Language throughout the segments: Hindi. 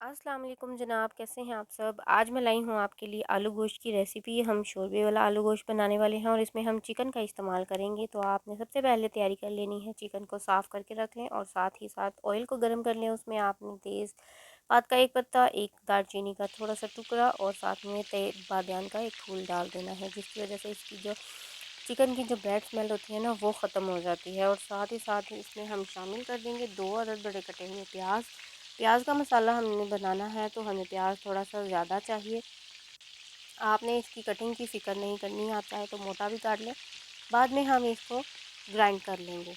अस्सलाम वालेकुम जनाब, कैसे हैं आप सब। आज मैं लाई हूँ आपके लिए आलू गोश्त की रेसिपी। हम शोरबे वाला आलू गोश्त बनाने वाले हैं और इसमें हम चिकन का इस्तेमाल करेंगे। तो आपने सबसे पहले तैयारी कर लेनी है, चिकन को साफ़ करके रख लें और साथ ही साथ ऑयल को गर्म कर लें। उसमें आपने तेज़पात का एक पत्ता, एक दालचीनी का थोड़ा सा टुकड़ा और साथ में बादियान का एक फूल डाल देना है, जिसकी वजह से इसकी जो चिकन की जो बैड स्मेल होती है ना, वो ख़त्म हो जाती है। और साथ ही इसमें हम शामिल कर देंगे 2 अदद बड़े कटे हुए प्याज। प्याज का मसाला हमने बनाना है तो हमें प्याज थोड़ा सा ज़्यादा चाहिए। आपने इसकी कटिंग की फ़िक्र नहीं करनी है, आप चाहे तो मोटा भी काट लें, बाद में हम इसको ग्राइंड कर लेंगे।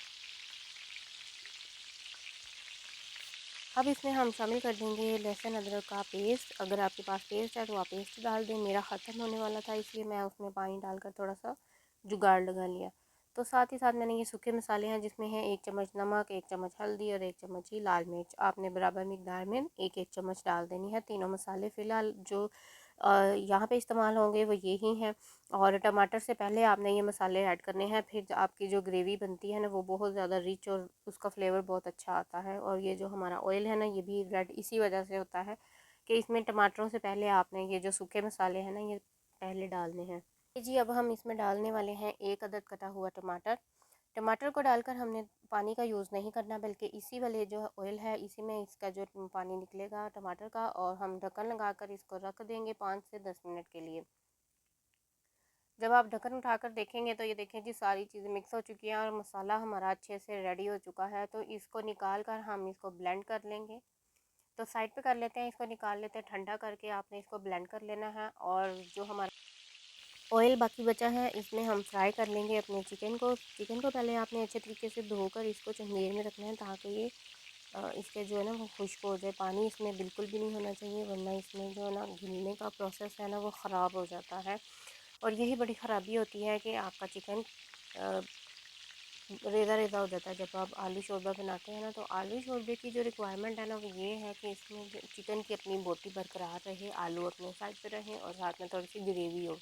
अब इसमें हम शामिल कर देंगे लहसुन अदरक का पेस्ट। अगर आपके पास पेस्ट है तो आप पेस्ट डाल दें। मेरा ख़त्म होने वाला था, इसलिए मैं उसमें पानी डालकर थोड़ा सा जुगाड़ लगा लिया। तो साथ ही साथ मैंने ये सूखे मसाले हैं, जिसमें है 1 चम्मच नमक, 1 चम्मच हल्दी और 1 चम्मच ही लाल मिर्च। आपने बराबर मिकदार में एक एक चम्मच डाल देनी है। तीनों मसाले फ़िलहाल जो यहाँ पे इस्तेमाल होंगे वो यही हैं। और टमाटर से पहले आपने ये मसाले ऐड करने हैं, फिर आपकी जो ग्रेवी बनती है ना, वो बहुत ज़्यादा रिच और उसका फ्लेवर बहुत अच्छा आता है। और ये जो हमारा ऑयल है ना, ये भी रेड इसी वजह से होता है कि इसमें टमाटरों से पहले आपने ये जो सूखे मसाले हैं ना, ये पहले डालने हैं जी। अब हम इसमें डालने वाले हैं 1 अदद कटा हुआ टमाटर। टमाटर को डालकर हमने पानी का यूज़ नहीं करना, बल्कि इसी वाले जो ऑयल है इसी में इसका जो पानी निकलेगा टमाटर का। और हम ढक्कन लगाकर इसको रख देंगे 5 से 10 मिनट के लिए। जब आप ढक्कन उठाकर देखेंगे तो ये देखें जी, सारी चीज़ें मिक्स हो चुकी हैं और मसाला हमारा अच्छे से रेडी हो चुका है। तो इसको निकाल कर हम इसको ब्लेंड कर लेंगे। तो साइड पे कर लेते हैं, इसको निकाल लेते हैं, ठंडा करके आपने इसको ब्लेंड कर लेना है। और जो हमारा ऑयल बाकी बचा है, इसमें हम फ्राई कर लेंगे अपने चिकन को पहले आपने अच्छे तरीके से धोकर इसको चंगेर में रखना है, ताकि ये इसके जो है ना वो खुश्क हो जाए। पानी इसमें बिल्कुल भी नहीं होना चाहिए, वरना इसमें जो है ना घुलने का प्रोसेस है ना, वो ख़राब हो जाता है। और यही बड़ी ख़राबी होती है कि आपका चिकन रेज़ा रेज़ा हो जाता है। जब आप आलू शोरबा बनाते हैं ना, तो आलू शोरबे की जो रिक्वायरमेंट है ना, वो ये है कि इसमें जो चिकन की अपनी बोटी बरकरार रहे, आलू अपने साइड पे रहें और साथ में थोड़ी सी ग्रेवी हो।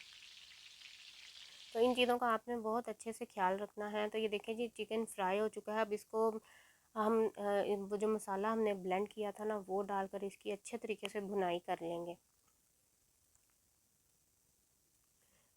तो इन चीज़ों का आपने बहुत अच्छे से ख्याल रखना है। तो ये देखिए जी, चिकन फ्राई हो चुका है। अब इसको हम वो जो मसाला हमने ब्लेंड किया था ना, वो डालकर इसकी अच्छे तरीके से भुनाई कर लेंगे।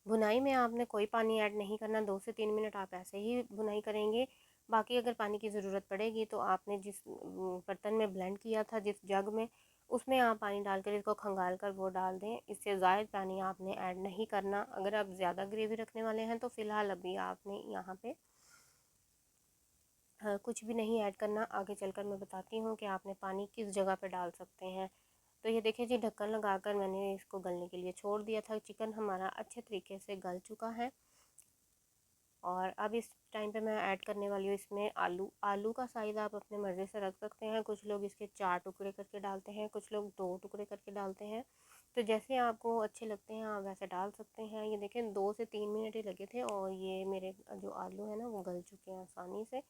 भुनाई में आपने कोई पानी ऐड नहीं करना, 2 से 3 मिनट आप ऐसे ही भुनाई करेंगे। बाकी अगर पानी की ज़रूरत पड़ेगी तो आपने जिस बर्तन में ब्लेंड किया था, जिस जग में, उसमें आप पानी डालकर इसको खंगाल कर वो डाल दें। इससे ज़ायद पानी आपने ऐड नहीं करना। अगर आप ज़्यादा ग्रेवी रखने वाले हैं तो फ़िलहाल अभी आपने यहाँ पे कुछ भी नहीं ऐड करना। आगे चलकर मैं बताती हूँ कि आपने पानी किस जगह पे डाल सकते हैं। तो ये देखिए जी, ढक्कन लगाकर मैंने इसको गलने के लिए छोड़ दिया था। चिकन हमारा अच्छे तरीके से गल चुका है। और अब इस टाइम पे मैं ऐड करने वाली हूँ इसमें आलू का साइज़ आप अपने मर्ज़ी से रख सकते हैं। कुछ लोग इसके 4 टुकड़े करके डालते हैं, कुछ लोग 2 टुकड़े करके डालते हैं। तो जैसे आपको अच्छे लगते हैं आप वैसे डाल सकते हैं। ये देखें, 2 से 3 मिनट ही लगे थे और ये मेरे जो आलू है ना, वो गल चुके हैं आसानी से।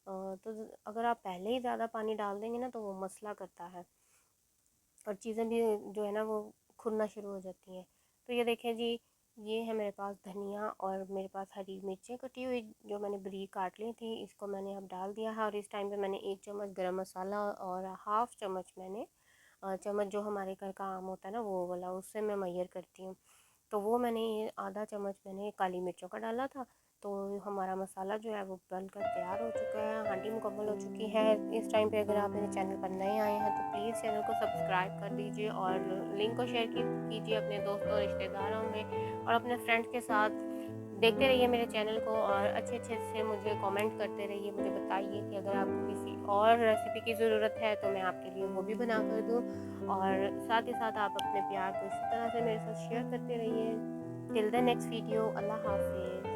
तो अगर आप पहले ही ज़्यादा पानी डाल देंगे ना, तो वो मसला करता है और चीज़ें भी जो है ना, वो खुरना शुरू हो जाती हैं। तो ये देखें जी, ये है मेरे पास धनिया और मेरे पास हरी मिर्चें कटी हुई, जो मैंने बारीक काट ली थी, इसको मैंने अब डाल दिया है। और इस टाइम पे मैंने 1 चम्मच गरम मसाला और हाफ़ चम्मच मैंने चम्मच जो हमारे घर का आम होता है ना, वो वाला, उससे मैं मैयर करती हूँ। तो वो मैंने ये आधा चम्मच मैंने काली मिर्चों का डाला था। तो हमारा मसाला जो है वो बन कर तैयार हो चुका है, हांडी मुकम्मल हो चुकी है। इस टाइम पे अगर आप मेरे चैनल पर नए आए हैं तो प्लीज़ चैनल को सब्सक्राइब कर दीजिए और लिंक को शेयर कीजिए अपने दोस्तों रिश्तेदारों में और अपने फ्रेंड्स के साथ। देखते रहिए मेरे चैनल को और अच्छे अच्छे से मुझे कमेंट करते रहिए। मुझे बताइए कि अगर आपको किसी और रेसिपी की ज़रूरत है तो मैं आपके लिए वो भी बना कर दूँ। और साथ ही साथ आप अपने प्यार को इसी तरह से मेरे साथ शेयर करते रहिए। टिल द नेक्स्ट वीडियो, अल्लाह हाफिज़।